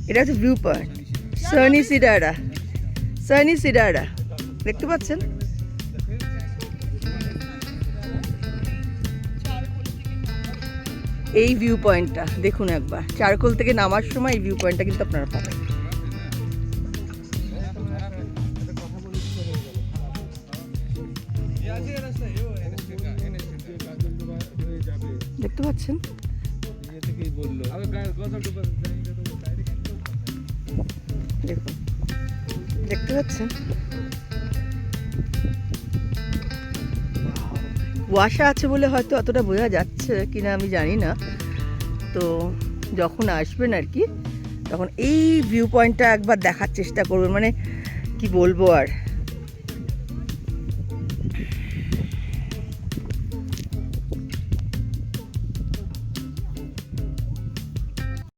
এটা হচ্ছে view point Sunny সিডারা। Sunny সিডারা দেখতে পাচ্ছেন? এই ভিউ পয়েন্টটা দেখুন একবার, চারকোল থেকে নামার সময় এই ভিউ পয়েন্টটা কিন্তু আপনারা পাবেন। দেখতে পাচ্ছেন? দেখুন, দেখতে পাচ্ছেন? কুয়াশা আছে বলে হয়তো অতটা বোঝা যাচ্ছে কিনা আমি জানি না। তো যখন আসবেন আর কি, তখন এই ভিউ পয়েন্টটা একবার দেখার চেষ্টা করবেন। মানে কি বলবো আর,